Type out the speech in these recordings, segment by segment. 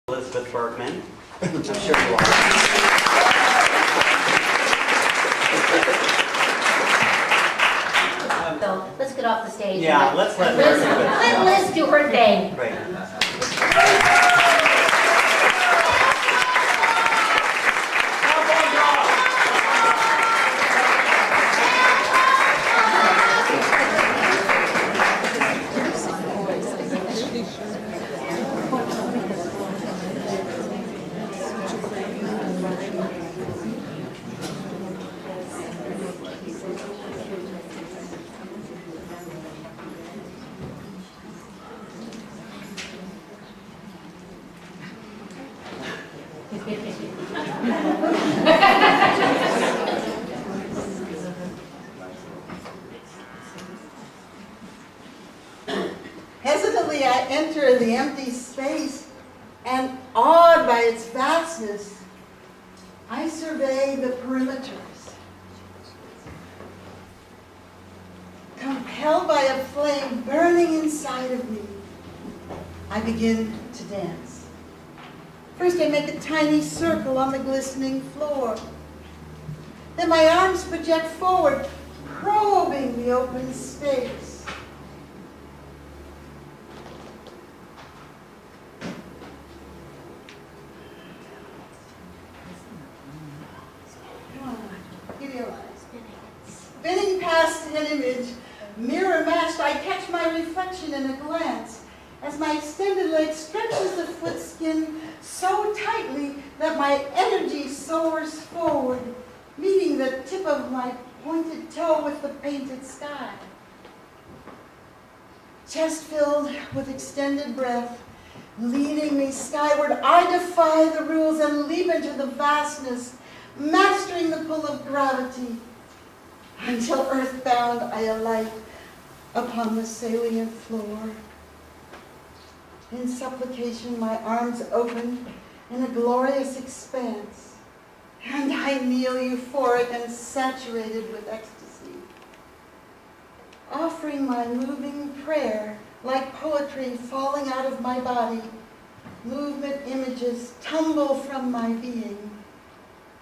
Elizabeth Bergmann. I'm sure you are. So let's get off the stage. Yeah, let's let Liz do it. Let Liz do her thing. Right. Hesitantly, I enter the empty space, and awed by its vastness, I survey the perimeters. Compelled by a flame burning inside of me, I begin to dance. First, I make a tiny circle on the glistening floor. Then my arms project forward, probing the open space. Spinning past an image, mirror matched, I catch my reflection in a glance as my extended leg stretches the foot skin so tightly that my energy soars forward, meeting the tip of my pointed toe with the painted sky. Chest filled with extended breath, leading me skyward, I defy the rules and leap into the vastness, mastering the pull of gravity, until earthbound I alight upon the salient floor. In supplication, my arms open in a glorious expanse, and I kneel euphoric and saturated with ecstasy, offering my moving prayer like poetry falling out of my body. Movement images tumble from my being,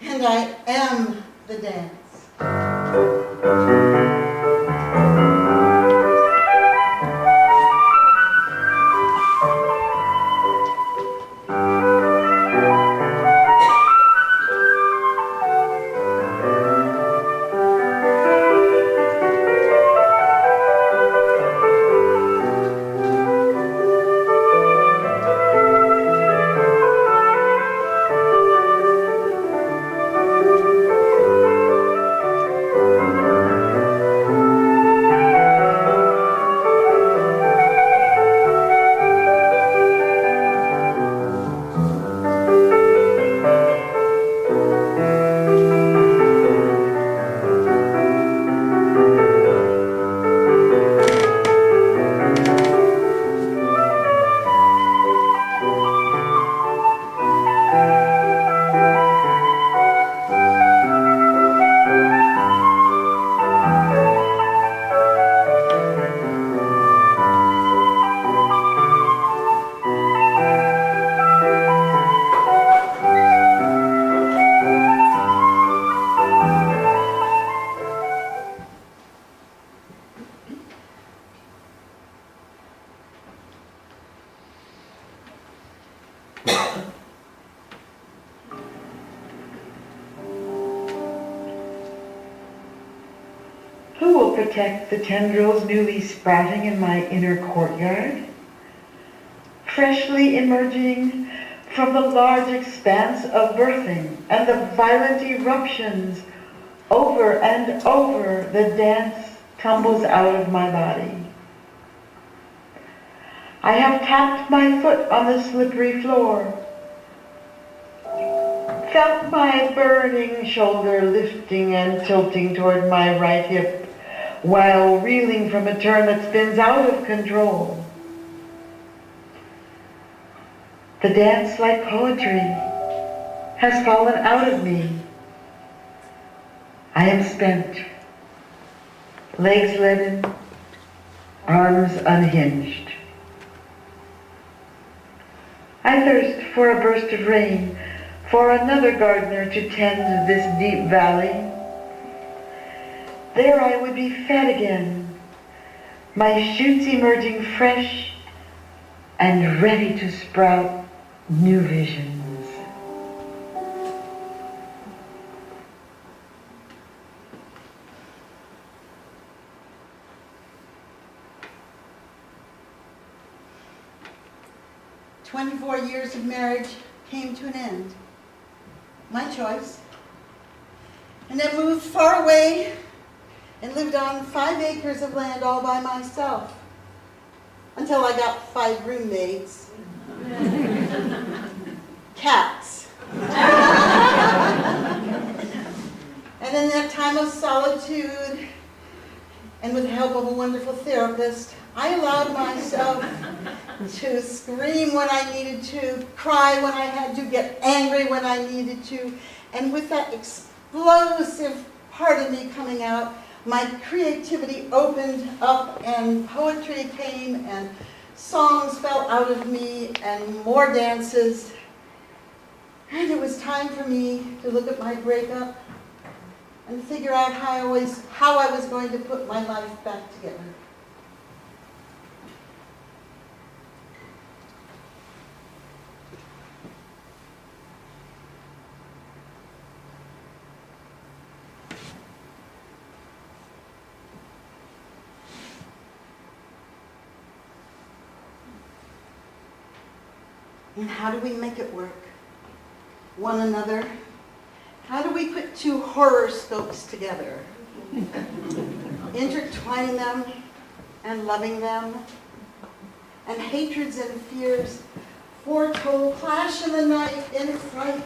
and I am the dance. Who will protect the tendrils newly sprouting in my inner courtyard? Freshly emerging from the large expanse of birthing and the violent eruptions, over and over the dance tumbles out of my body. I have tapped my foot on the slippery floor, felt my burning shoulder lifting and tilting toward my right hip, while reeling from a turn that spins out of control. The dance, like poetry, has fallen out of me. I am spent, legs leaden, arms unhinged. I thirst for a burst of rain, for another gardener to tend this deep valley. There I would be fed again, my shoots emerging fresh and ready to sprout new visions. "24 years of marriage came to an end. My choice. And I moved far away and lived on 5 acres of land all by myself until I got 5 roommates. Cats. And in that time of solitude, and with the help of a wonderful therapist, I allowed myself to scream when I needed to, cry when I had to, get angry when I needed to, and with that explosive part of me coming out, my creativity opened up and poetry came and songs fell out of me and more dances. And it was time for me to look at my breakup and figure out how I was going to put my life back together. And how do we make it work? One another? How do we put 2 horoscopes together? Intertwining them and loving them, and hatreds and fears foretold, clash in the night in fright,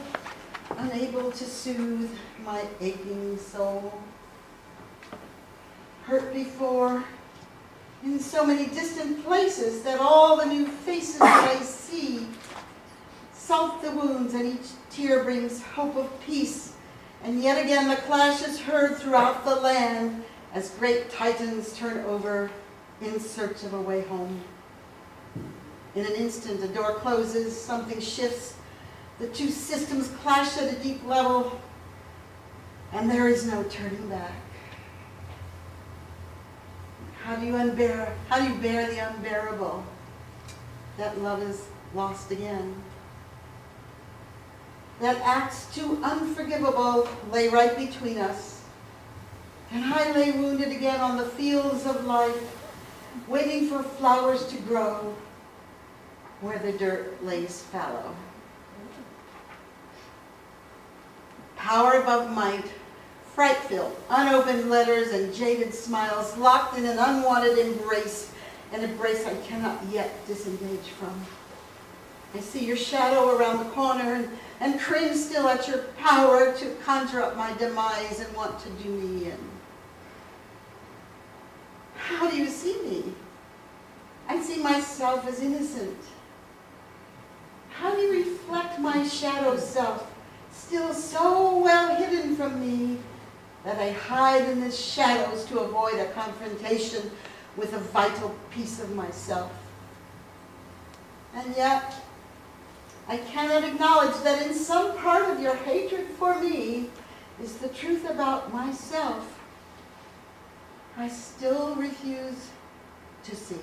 unable to soothe my aching soul. Hurt before, in so many distant places that all the new faces that I see salt the wounds, and each tear brings hope of peace. And yet again the clash is heard throughout the land as great titans turn over in search of a way home. In an instant, a door closes, something shifts, the 2 systems clash at a deep level, and there is no turning back. How do you bear the unbearable? That love is lost again. That acts too unforgivable lay right between us. And I lay wounded again on the fields of life, waiting for flowers to grow where the dirt lays fallow. Power above might, fright-filled, unopened letters and jaded smiles, locked in an unwanted embrace, an embrace I cannot yet disengage from. I see your shadow around the corner and cringe still at your power to conjure up my demise and want to do me in. How do you see me? I see myself as innocent. How do you reflect my shadow self, still so well hidden from me that I hide in the shadows to avoid a confrontation with a vital piece of myself? And yet, I cannot acknowledge that in some part of your hatred for me is the truth about myself. I still refuse to see.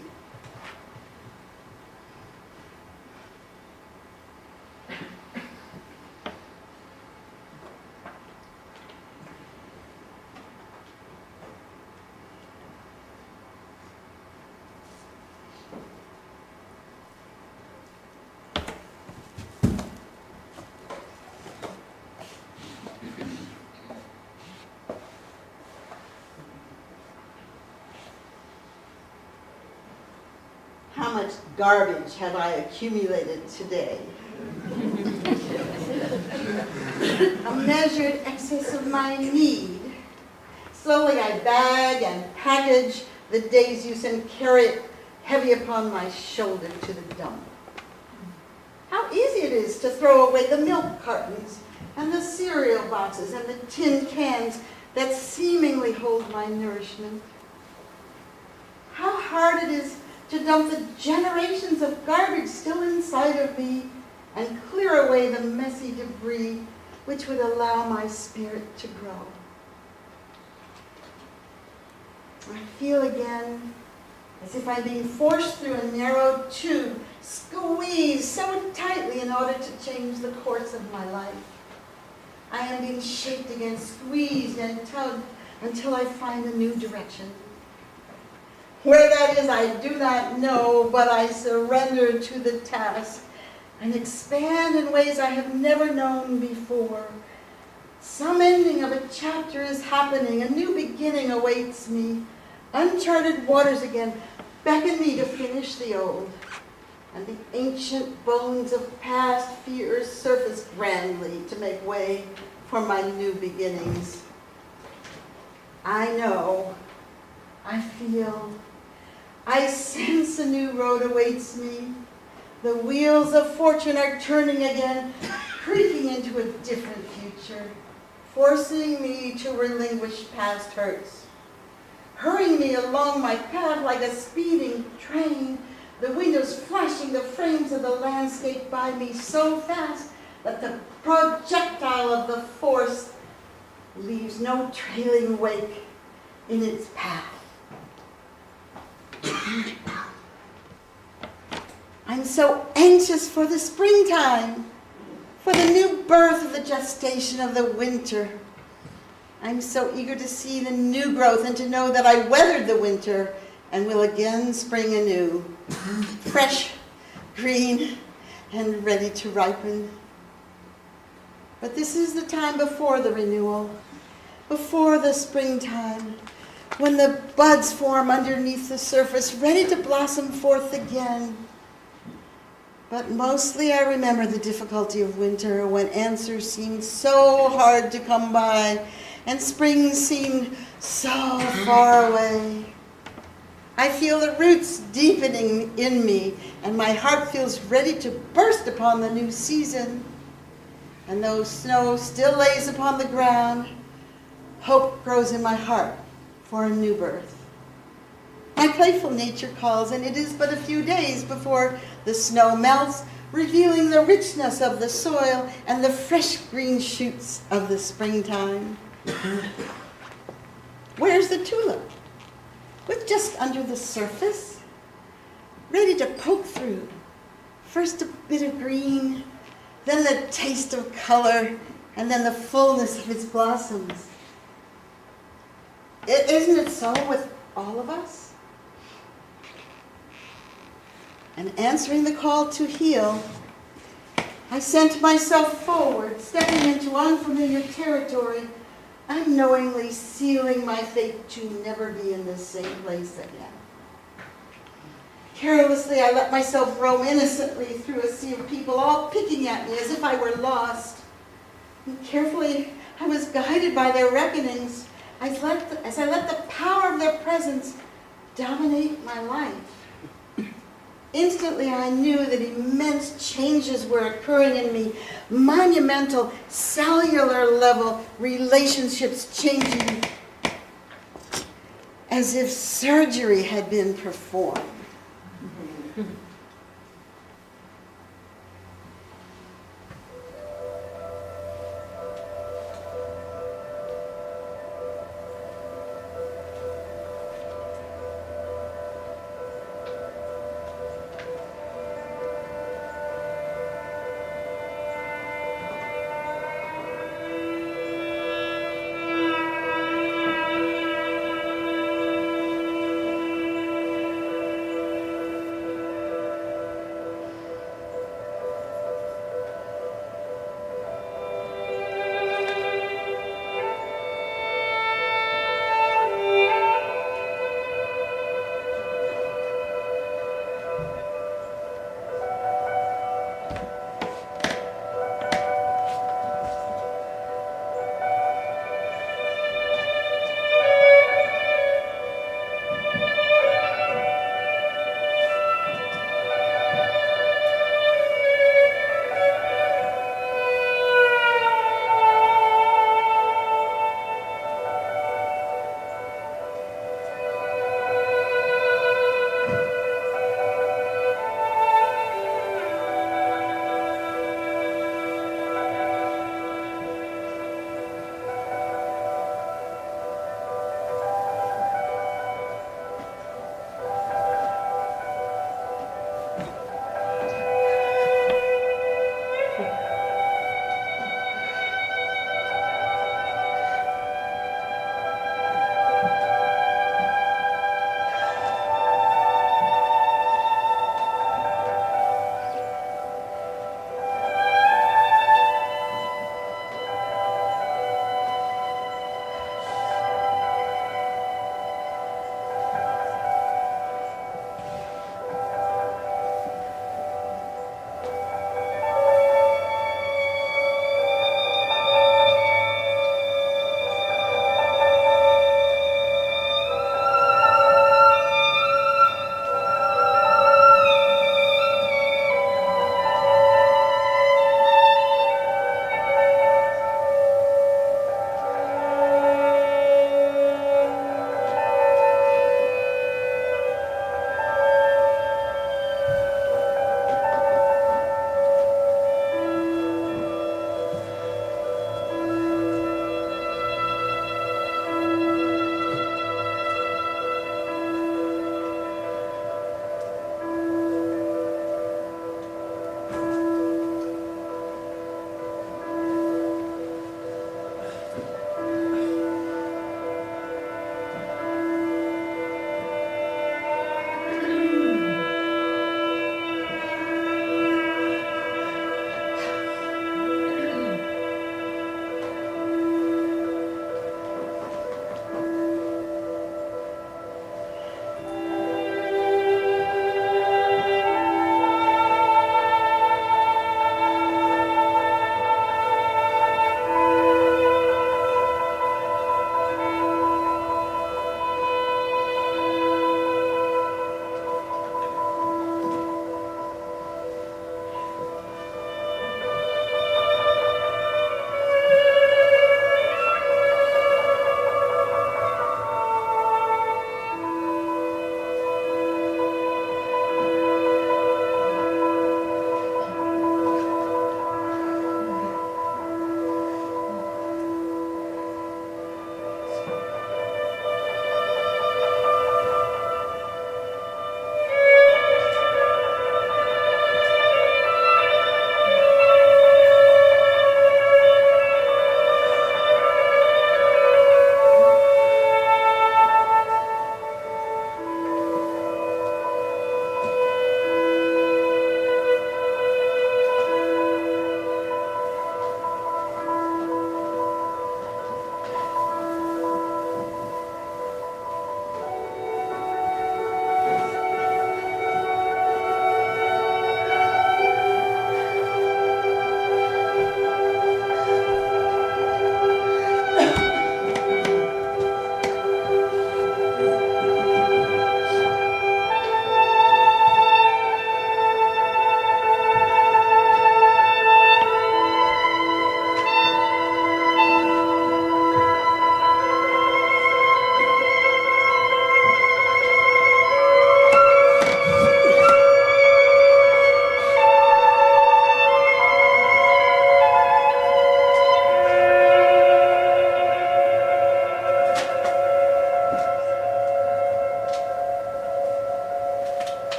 How much garbage have I accumulated today? A measured excess of my need. Slowly I bag and package the day's use and carry it heavy upon my shoulder to the dump. How easy it is to throw away the milk cartons and the cereal boxes and the tin cans that seemingly hold my nourishment. How hard it is to dump the generations of garbage still inside of me and clear away the messy debris which would allow my spirit to grow. I feel again as if I'm being forced through a narrow tube, squeezed so tightly in order to change the course of my life. I am being shaped again, squeezed and tugged until I find a new direction. Where that is, I do not know, but I surrender to the task and expand in ways I have never known before. Some ending of a chapter is happening, a new beginning awaits me. Uncharted waters again beckon me to finish the old, and the ancient bones of past fears surface grandly to make way for my new beginnings. I know, I feel, I sense a new road awaits me. The wheels of fortune are turning again, creaking into a different future, forcing me to relinquish past hurts, hurrying me along my path like a speeding train, the windows flashing the frames of the landscape by me so fast that the projectile of the force leaves no trailing wake in its path. I'm so anxious for the springtime, for the new birth of the gestation of the winter. I'm so eager to see the new growth and to know that I weathered the winter and will again spring anew, fresh, green, and ready to ripen. But this is the time before the renewal, before the springtime, when the buds form underneath the surface, ready to blossom forth again. But mostly I remember the difficulty of winter, when answers seemed so hard to come by and spring seemed so far away. I feel the roots deepening in me, and my heart feels ready to burst upon the new season. And though snow still lays upon the ground, hope grows in my heart for a new birth. My playful nature calls, and it is but a few days before the snow melts, revealing the richness of the soil and the fresh green shoots of the springtime. Where's the tulip? With just under the surface, ready to poke through. First a bit of green, then the taste of color, and then the fullness of its blossoms. Isn't it so with all of us? And answering the call to heal, I sent myself forward, stepping into unfamiliar territory, unknowingly sealing my fate to never be in the same place again. Carelessly, I let myself roam innocently through a sea of people, all picking at me as if I were lost. And carefully, I was guided by their reckonings as I let the power of their presence dominate my life. Instantly, I knew that immense changes were occurring in me, monumental, cellular level relationships changing, as if surgery had been performed.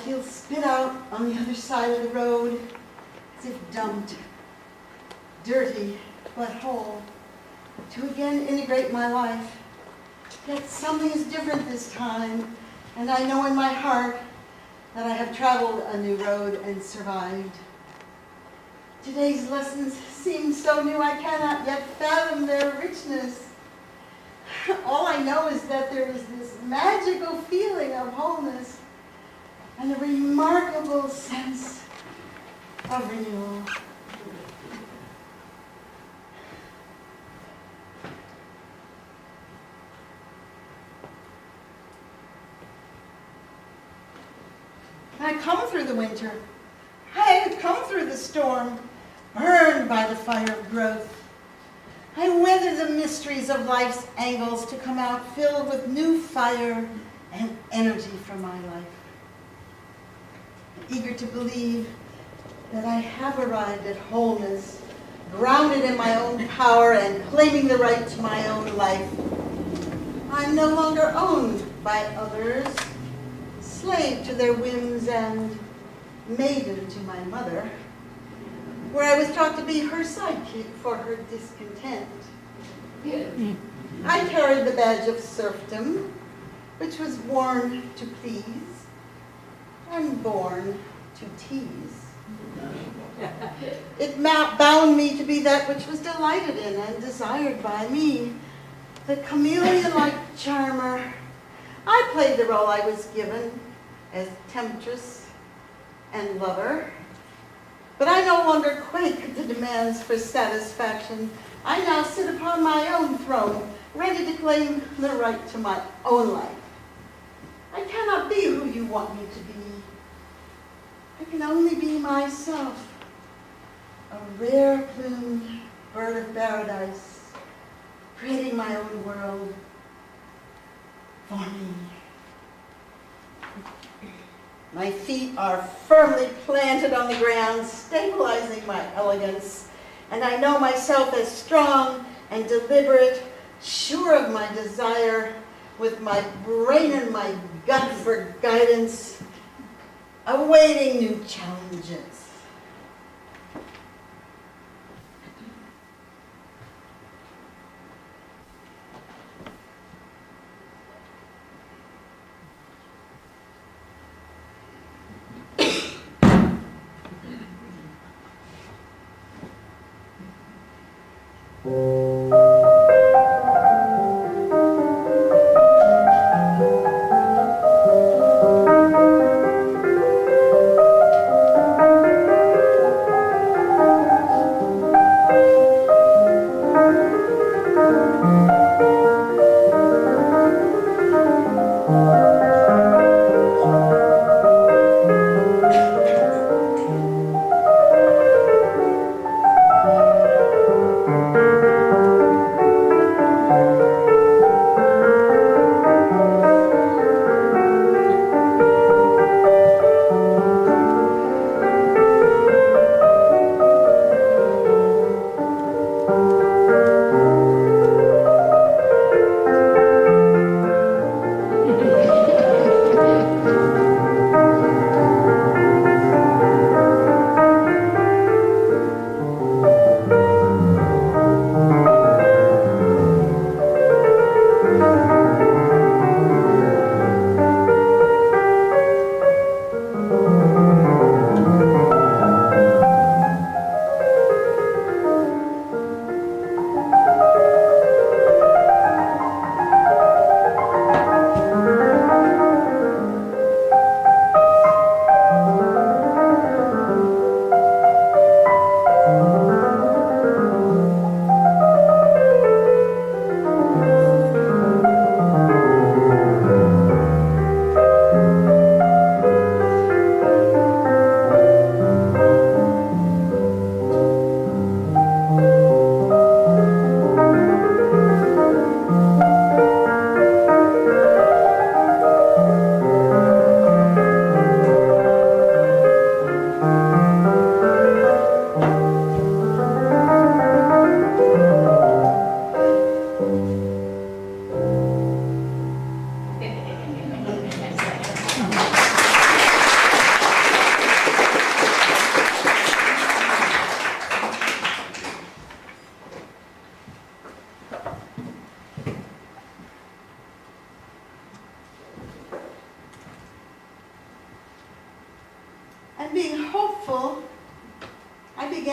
feel spit out on the other side of the road, as if dumped, dirty but whole, to again integrate my life. Yet something is different this time, and I know in my heart that I have traveled a new road and survived. Today's lessons seem so new I cannot yet fathom their richness. All I know is that there is this magical feeling of wholeness and a remarkable sense of renewal. I come through the winter. I come through the storm, burned by the fire of growth. I weather the mysteries of life's angles to come out filled with new fire and energy from my life. Eager to believe that I have arrived at wholeness, grounded in my own power and claiming the right to my own life. I'm no longer owned by others, slave to their whims and maiden to my mother, where I was taught to be her sidekick for her discontent. I carried the badge of serfdom, which was worn to please and born to tease. It bound me to be that which was delighted in and desired by me, the chameleon-like charmer. I played the role I was given as temptress and lover, but I no longer quake at the demands for satisfaction. I now sit upon my own throne, ready to claim the right to my own life. I cannot be who you want me to be. I can only be myself, a rare-plumed bird of paradise, creating my own world for me. My feet are firmly planted on the ground, stabilizing my elegance, and I know myself as strong and deliberate, sure of my desire, with my brain and my gut for guidance, awaiting new challenges.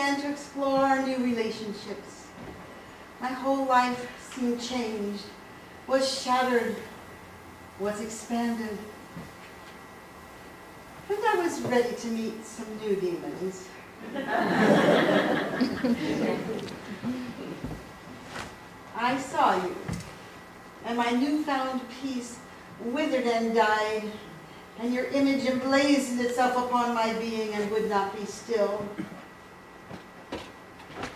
began to explore new relationships. My whole life seemed changed, was shattered, was expanded. And I was ready to meet some new demons. I saw you, and my newfound peace withered and died, and your image emblazoned itself upon my being and would not be still.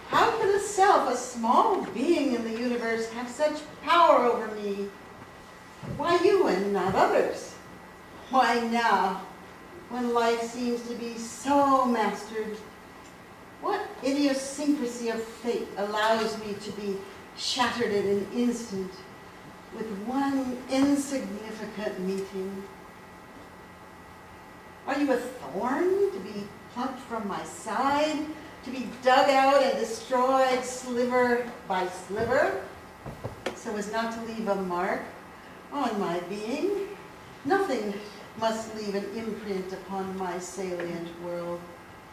How could a self, a small being in the universe, have such power over me? Why you and not others? Why now, when life seems to be so mastered? What idiosyncrasy of fate allows me to be shattered in an instant with one insignificant meeting? Are you a thorn to be plucked from my side, to be dug out and destroyed sliver by sliver, so as not to leave a mark on my being? Nothing must leave an imprint upon my salient world,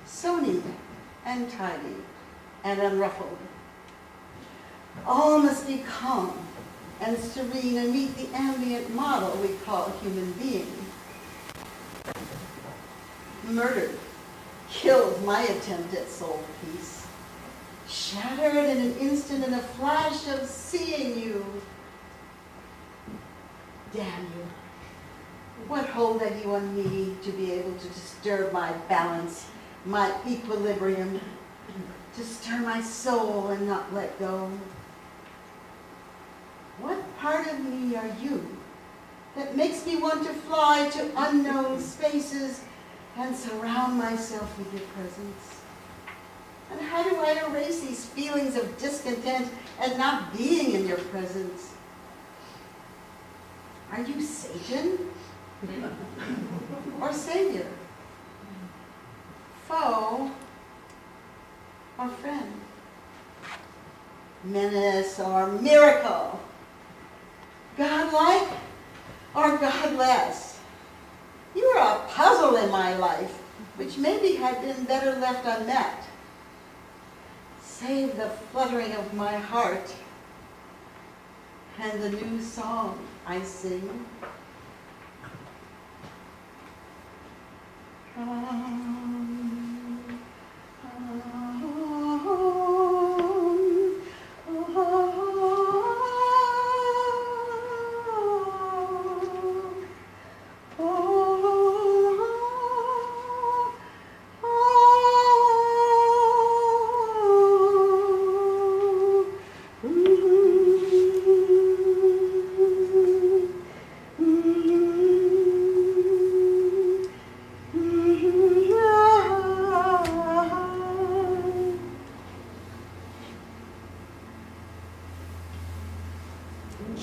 so neat and tidy and unruffled. All must be calm and serene and meet the ambient model we call a human being. Murdered, killed my attempt at soul peace. Shattered in an instant in a flash of seeing you. Damn you. What hold had you on me to be able to disturb my balance, my equilibrium, to stir my soul and not let go? What part of me are you that makes me want to fly to unknown spaces and surround myself with your presence? And how do I erase these feelings of discontent and not being in your presence? Are you Satan or Savior? Foe or friend? Menace or miracle? Godlike or godless? You are a puzzle in my life, which maybe had been better left unmet. Save the fluttering of my heart and the new song I sing.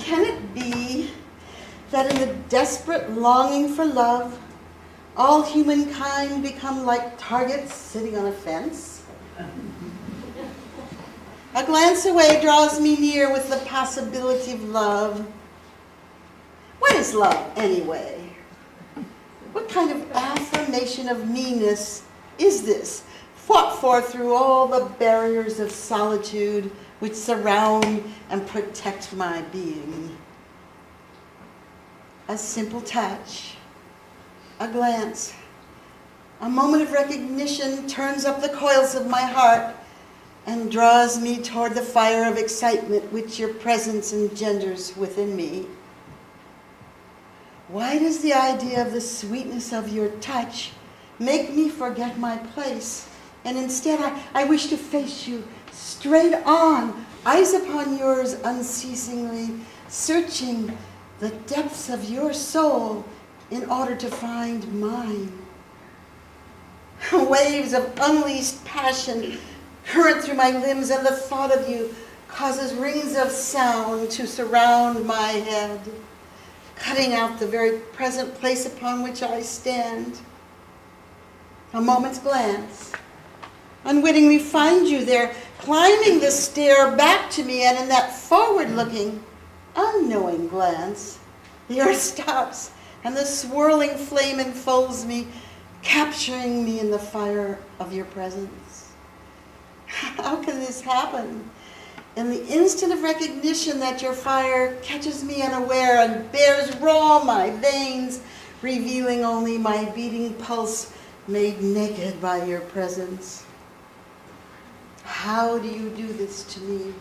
Can it be that in the desperate longing for love, all humankind become like targets sitting on a fence? A glance away draws me near with the possibility of love. What is love, anyway? What kind of affirmation of meanness is this, fought for through all the barriers of solitude which surround and protect my being? A simple touch, a glance, a moment of recognition turns up the coils of my heart and draws me toward the fire of excitement which your presence engenders within me. Why does the idea of the sweetness of your touch make me forget my place? And instead I wish to face you straight on, eyes upon yours unceasingly, searching the depths of your soul in order to find mine. Waves of unleashed passion current through my limbs, and the thought of you causes rings of sound to surround my head, cutting out the very present place upon which I stand. A moment's glance, unwittingly find you there, climbing the stair back to me, and in that forward-looking, unknowing glance, the earth stops, and the swirling flame enfolds me, capturing me in the fire of your presence. How can this happen? In the instant of recognition that your fire catches me unaware and bears raw my veins, revealing only my beating pulse made naked by your presence. How do you do this to me?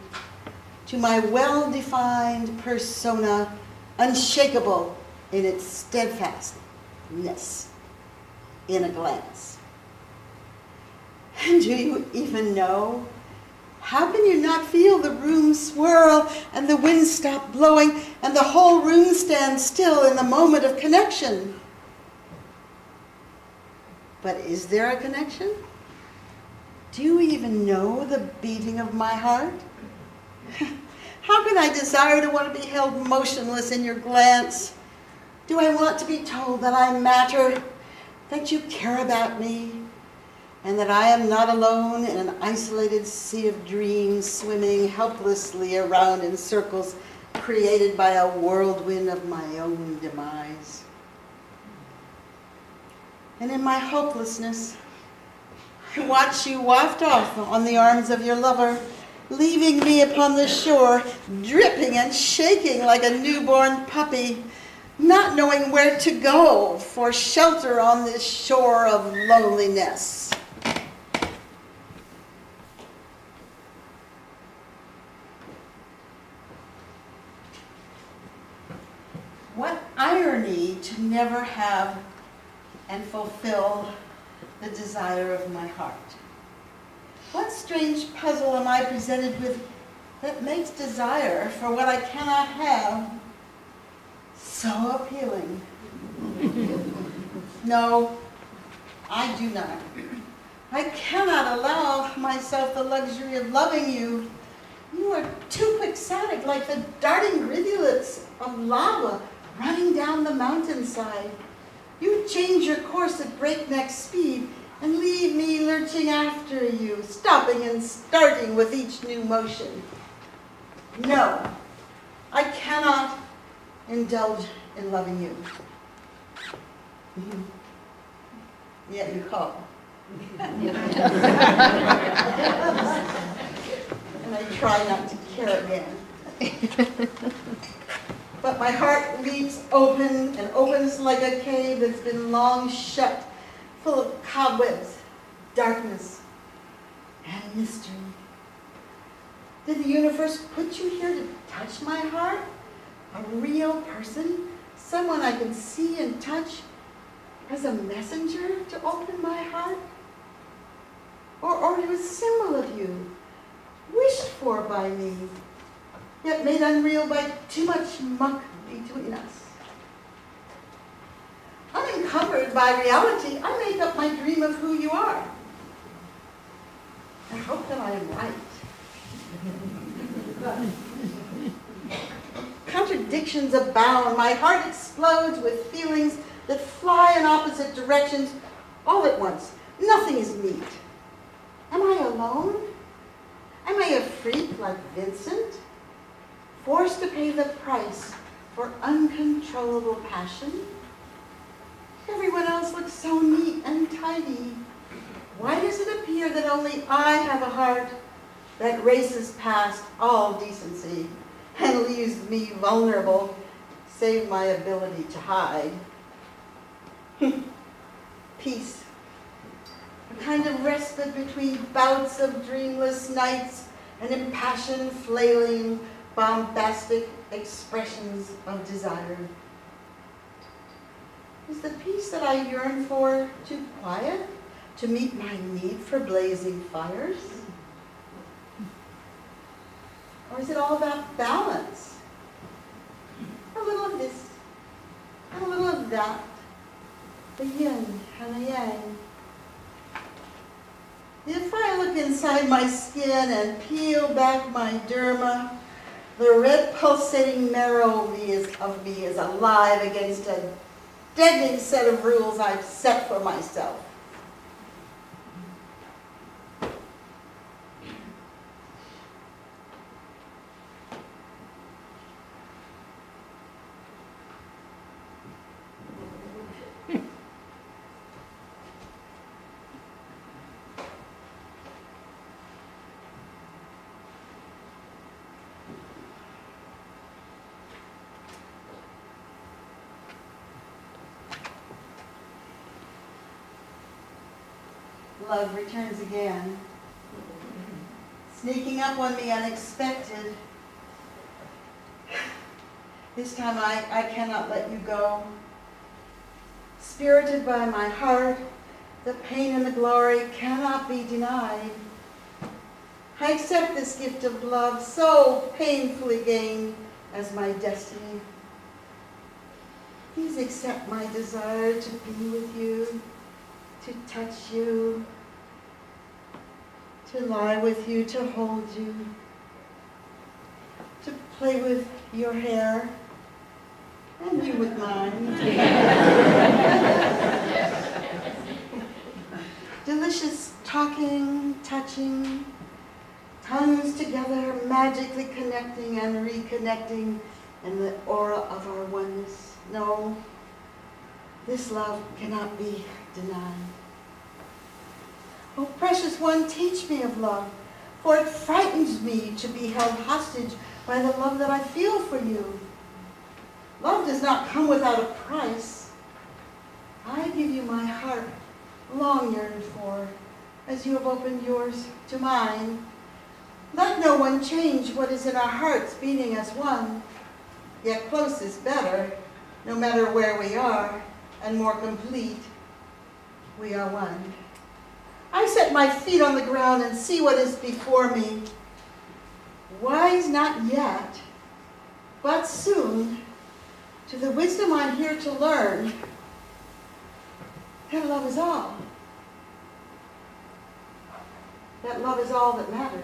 To my well-defined persona, unshakable in its steadfastness, in a glance. And do you even know? How can you not feel the room swirl and the wind stop blowing and the whole room stand still in the moment of connection? But is there a connection? Do you even know the beating of my heart? How can I desire to want to be held motionless in your glance? Do I want to be told that I matter, that you care about me, and that I am not alone in an isolated sea of dreams swimming helplessly around in circles created by a whirlwind of my own demise? And in my hopelessness, I watch you waft off on the arms of your lover, leaving me upon the shore, dripping and shaking like a newborn puppy, not knowing where to go for shelter on this shore of loneliness. What irony to never have and fulfill the desire of my heart. What strange puzzle am I presented with that makes desire for what I cannot have so appealing? No, I do not. I cannot allow myself the luxury of loving you. You are too quixotic, like the darting rivulets of lava running down the mountainside. You change your course at breakneck speed and leave me lurching after you, stopping and starting with each new motion. No, I cannot indulge in loving you. Yet you call. And I try not to care again. But my heart leaps open and opens like a cave that's been long shut, full of cobwebs, darkness, and mystery. Did the universe put you here to touch my heart? A real person? Someone I can see and touch as a messenger to open my heart? Or to a symbol of you, wished for by me, yet made unreal by too much muck between us? Unencumbered by reality, I make up my dream of who you are. I hope that I am right. Contradictions abound. My heart explodes with feelings that fly in opposite directions all at once. Nothing is neat. Am I alone? Am I a freak like Vincent? Forced to pay the price for uncontrollable passion? Everyone else looks so neat and tidy. Why does it appear that only I have a heart that races past all decency and leaves me vulnerable, save my ability to hide? Peace. A kind of respite between bouts of dreamless nights and impassioned, flailing, bombastic expressions of desire. Is the peace that I yearn for too quiet to meet my need for blazing fires? Or is it all about balance? A little of this, and a little of that, the yin and the yang. If I look inside my skin and peel back my derma, the red pulsating marrow of me is alive against a deadening set of rules I've set for myself. love returns again, sneaking up on me unexpected. This time I cannot let you go. Spirited by my heart, the pain and the glory cannot be denied. I accept this gift of love, so painfully gained, as my destiny. Please accept my desire to be with you, to touch you, to lie with you, to hold you, to play with your hair, and you with mine. Delicious talking, touching, tongues together, magically connecting and reconnecting in the aura of our oneness. No, this love cannot be denied. Oh, precious one, teach me of love, for it frightens me to be held hostage by the love that I feel for you. Love does not come without a price. I give you my heart, long yearned for, as you have opened yours to mine. Let no one change what is in our hearts beating as one, yet close is better, no matter where we are, and more complete, we are one. I set my feet on the ground and see what is before me. Wise not yet, but soon, to the wisdom I'm here to learn, that love is all. That love is all that matters.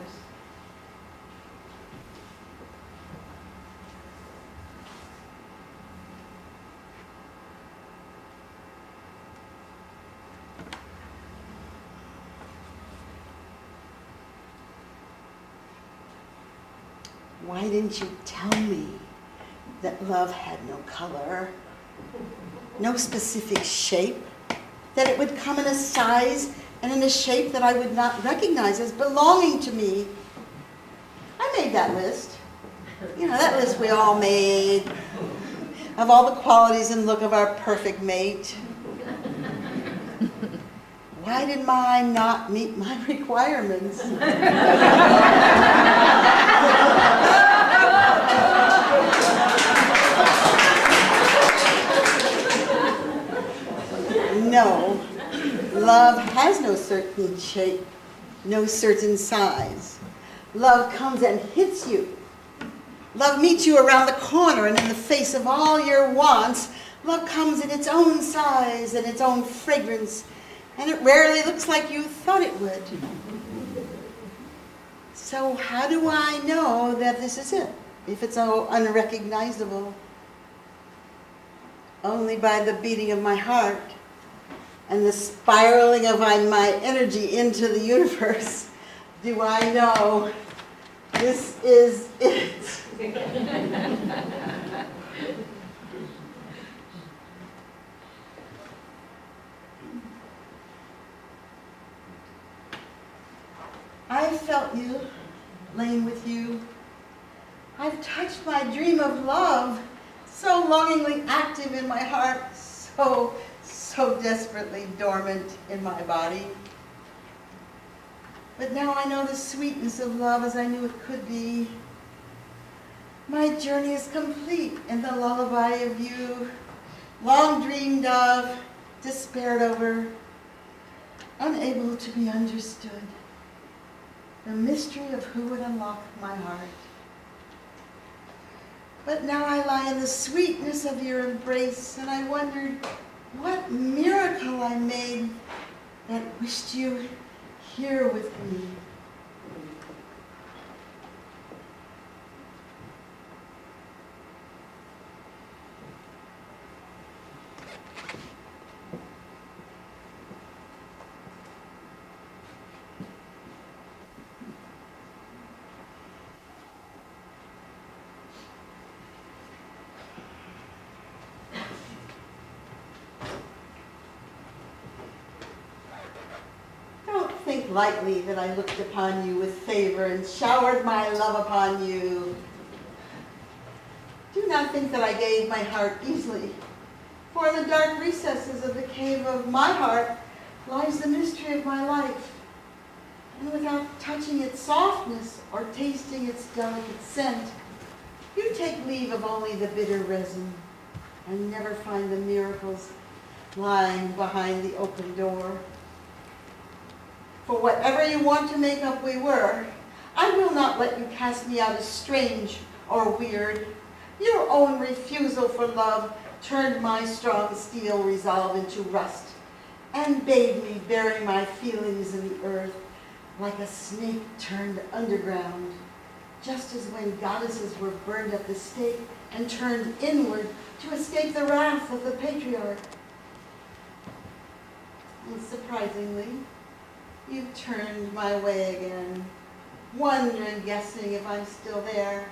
Why didn't you tell me that love had no color, no specific shape, that it would come in a size and in a shape that I would not recognize as belonging to me? I made that list. You know, that list we all made of all the qualities and look of our perfect mate. Why did mine not meet my requirements? No, love has no certain shape, no certain size. Love comes and hits you. Love meets you around the corner and in the face of all your wants. Love comes in its own size and its own fragrance, and it rarely looks like you thought it would. So how do I know that this is it, if it's so unrecognizable? Only by the beating of my heart and the spiraling of my energy into the universe do I know this is it. I've felt you, lain with you. I've touched my dream of love, so longingly active in my heart, so desperately dormant in my body. But now I know the sweetness of love as I knew it could be. My journey is complete in the lullaby of you, long dreamed of, despaired over, unable to be understood. The mystery of who would unlock my heart. But now I lie in the sweetness of your embrace, and I wondered what miracle I made that wished you here with me. Think lightly that I looked upon you with favor and showered my love upon you. Do not think that I gave my heart easily, for in the dark recesses of the cave of my heart, lies the mystery of my life. And without touching its softness or tasting its delicate scent, you take leave of only the bitter resin and never find the miracles lying behind the open door. For whatever you want to make up we were, I will not let you cast me out as strange or weird. Your own refusal for love turned my strong steel resolve into rust and bade me bury my feelings in the earth like a snake turned underground, just as when goddesses were burned at the stake and turned inward to escape the wrath of the patriarch. And surprisingly, you turned my way again, wondering, guessing if I'm still there.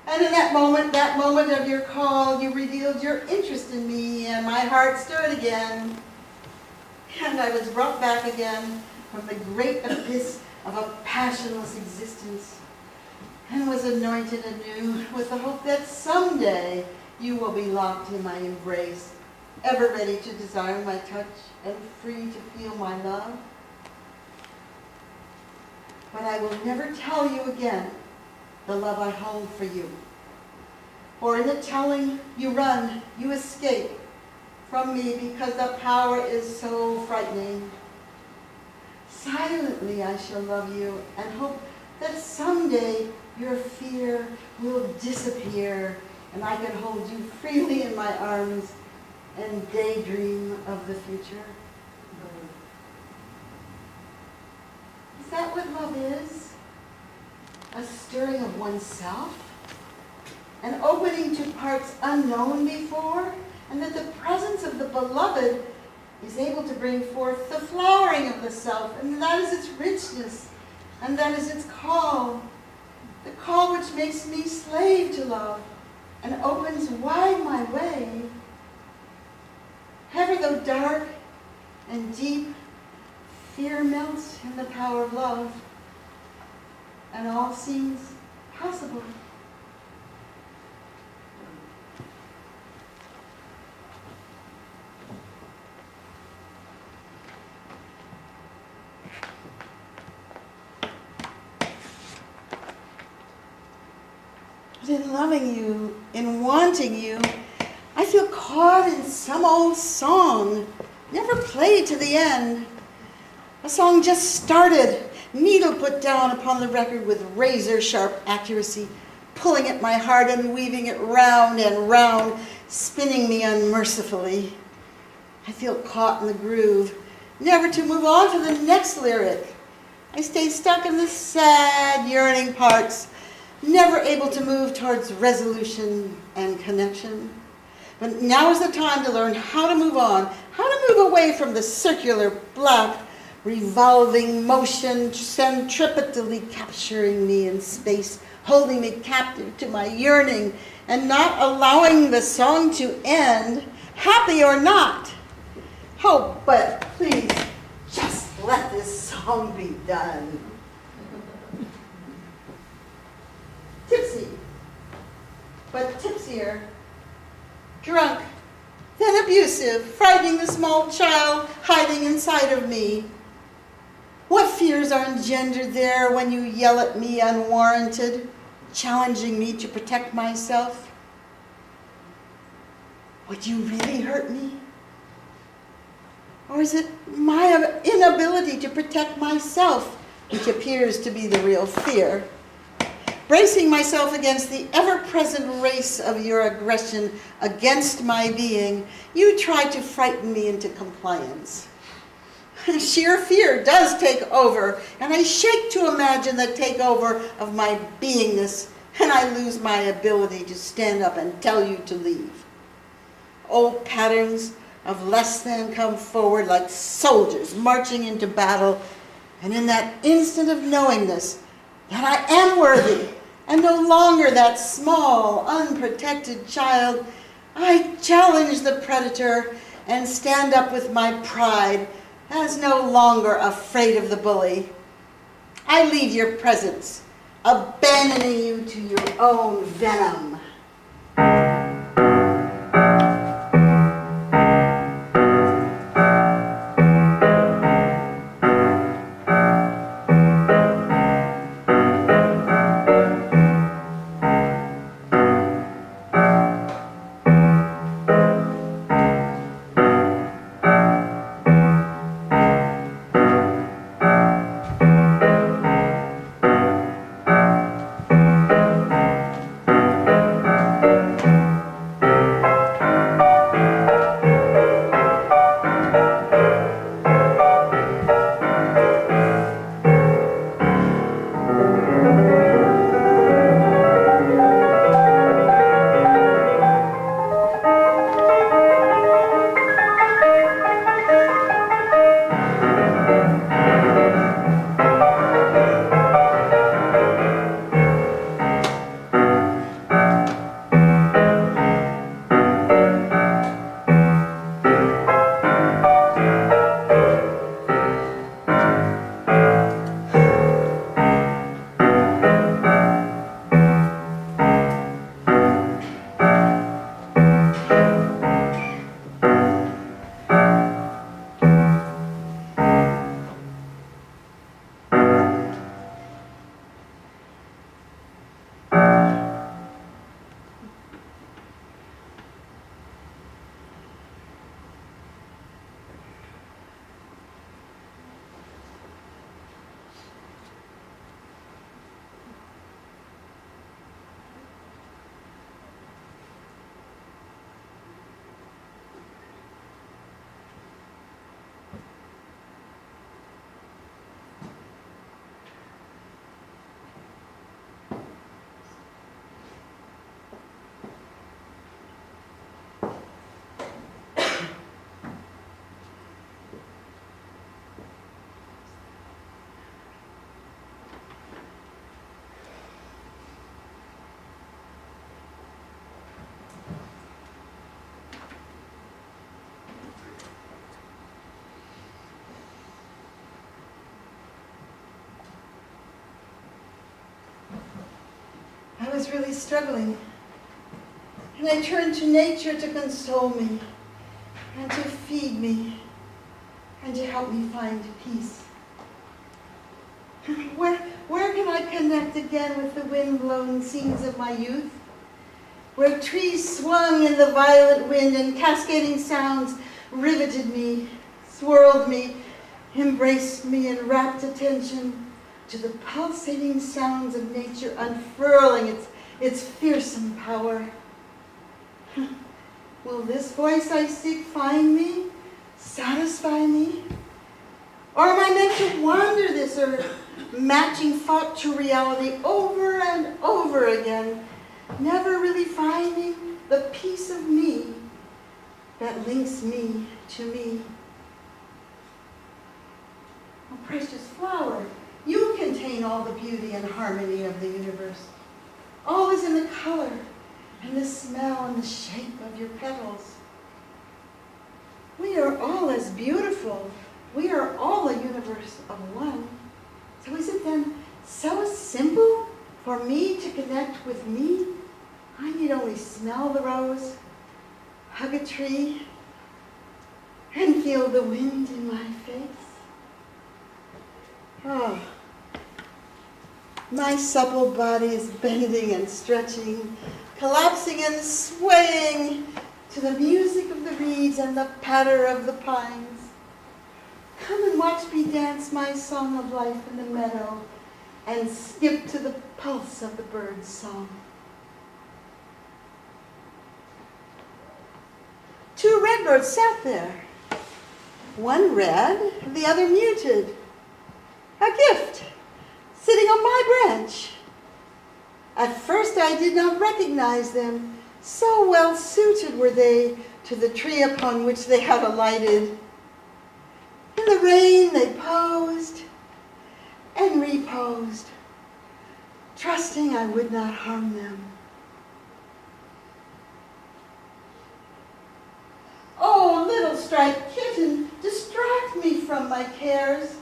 And in that moment of your call, you revealed your interest in me, and my heart stirred again. And I was brought back again from the great abyss of a passionless existence, and was anointed anew with the hope that someday you will be locked in my embrace, ever ready to desire my touch and free to feel my love. But I will never tell you again the love I hold for you. For in the telling, you run, you escape from me because the power is so frightening. Silently I shall love you and hope that someday your fear will disappear and I can hold you freely in my arms and daydream of the future. Is that what love is? A stirring of oneself? An opening to parts unknown before? And that the presence of the beloved is able to bring forth the flowering of the self, and that is its richness, and that is its call. The call which makes me slave to love and opens wide my way. Ever though dark and deep, fear melts in the power of love, and all seems possible. But in loving you, in wanting you, I feel caught in some old song, never played to the end. A song just started, needle put down upon the record with razor-sharp accuracy, pulling at my heart and weaving it round and round, spinning me unmercifully. I feel caught in the groove, never to move on to the next lyric. I stay stuck in the sad, yearning parts, never able to move towards resolution and connection. But now is the time to learn how to move on, how to move away from the circular, black, revolving motion, centripetally capturing me in space, holding me captive to my yearning, and not allowing the song to end, happy or not. Oh, but please, just let this song be done. Tipsy, but tipsier, drunk, then abusive, frightening the small child hiding inside of me. What fears are engendered there when you yell at me unwarranted, challenging me to protect myself? Would you really hurt me? Or is it my inability to protect myself which appears to be the real fear? Bracing myself against the ever-present race of your aggression against my being, you try to frighten me into compliance. Sheer fear does take over, and I shake to imagine the takeover of my beingness, and I lose my ability to stand up and tell you to leave. Old patterns of less than come forward like soldiers marching into battle, and in that instant of knowingness that I am worthy and no longer that small, unprotected child, I challenge the predator and stand up with my pride as no longer afraid of the bully. I leave your presence, abandoning you to your own venom. was really struggling. And I turned to nature to console me and to feed me and to help me find peace. Where can I connect again with the wind-blown scenes of my youth? Where trees swung in the violent wind and cascading sounds riveted me, swirled me, embraced me, and wrapped attention to the pulsating sounds of nature unfurling its fearsome power. Will this voice I seek find me, satisfy me? Or am I meant to wander this earth, matching thought to reality over and over again, never really finding the piece of me that links me to me? Oh, precious flower, you contain all the beauty and harmony of the universe. All is in the color and the smell and the shape of your petals. We are all as beautiful. We are all a universe of one. So is it then so simple for me to connect with me? I need only smell the rose, hug a tree, and feel the wind in my face. Oh, my supple body is bending and stretching, collapsing and swaying to the music of the reeds and the patter of the pines. Come and watch me dance my song of life in the meadow and skip to the pulse of the bird's song. Two redbirds sat there, one red, the other muted. A gift, sitting on my branch. At first I did not recognize them, so well suited were they to the tree upon which they had alighted. In the rain they posed and reposed, trusting I would not harm them. Oh, little striped kitten, distract me from my cares.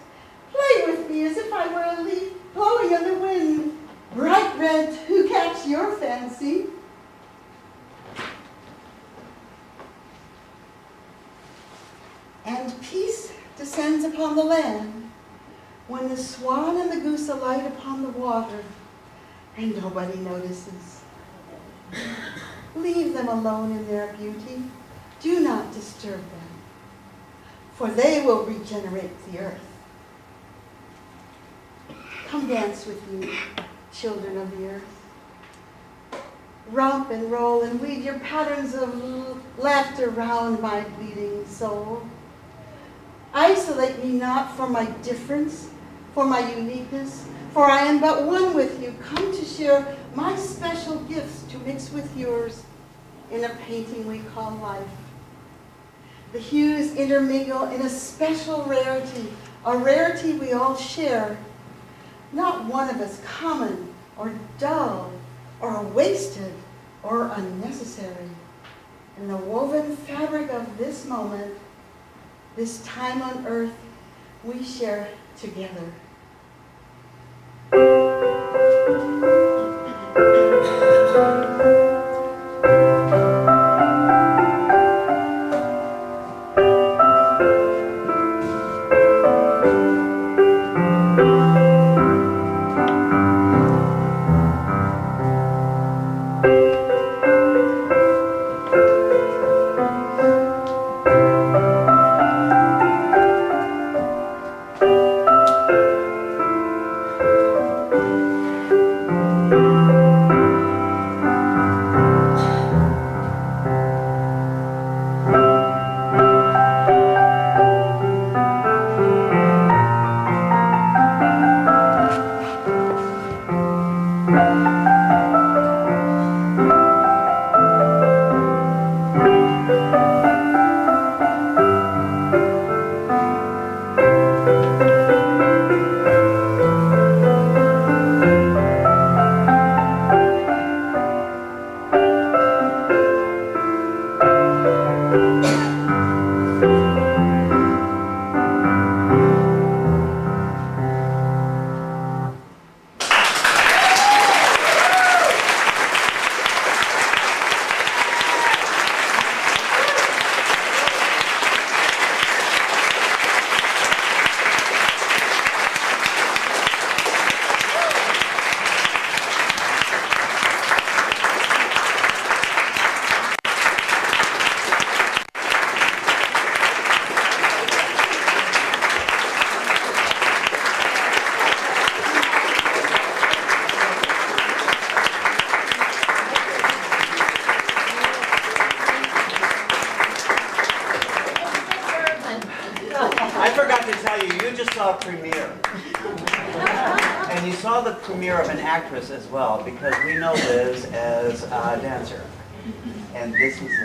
Play with me as if I were a leaf blowing in the wind. Bright red to catch your fancy. And peace descends upon the land when the swan and the goose alight upon the water and nobody notices. Leave them alone in their beauty. Do not disturb them, for they will regenerate the earth. Come dance with me, children of the earth. Romp and roll and weave your patterns of laughter round my bleeding soul. Isolate me not for my difference, for my uniqueness, for I am but one with you, come to share my special gifts to mix with yours in a painting we call life. The hues intermingle in a special rarity, a rarity we all share. Not one of us common or dull or wasted or unnecessary. In the woven fabric of this moment, this time on earth, we share together. saw a premiere. And you saw the premiere of an actress as well, because we know Liz as a dancer. And this is Liz.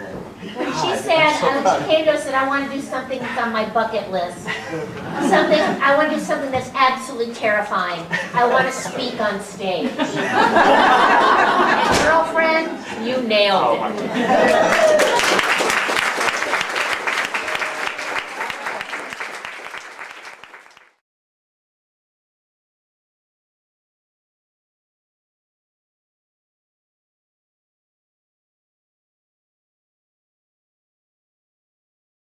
When she said, she came to us and said, I want to do something that's on my bucket list. I want to do something that's absolutely terrifying. I want to speak on stage. And girlfriend, you nailed it.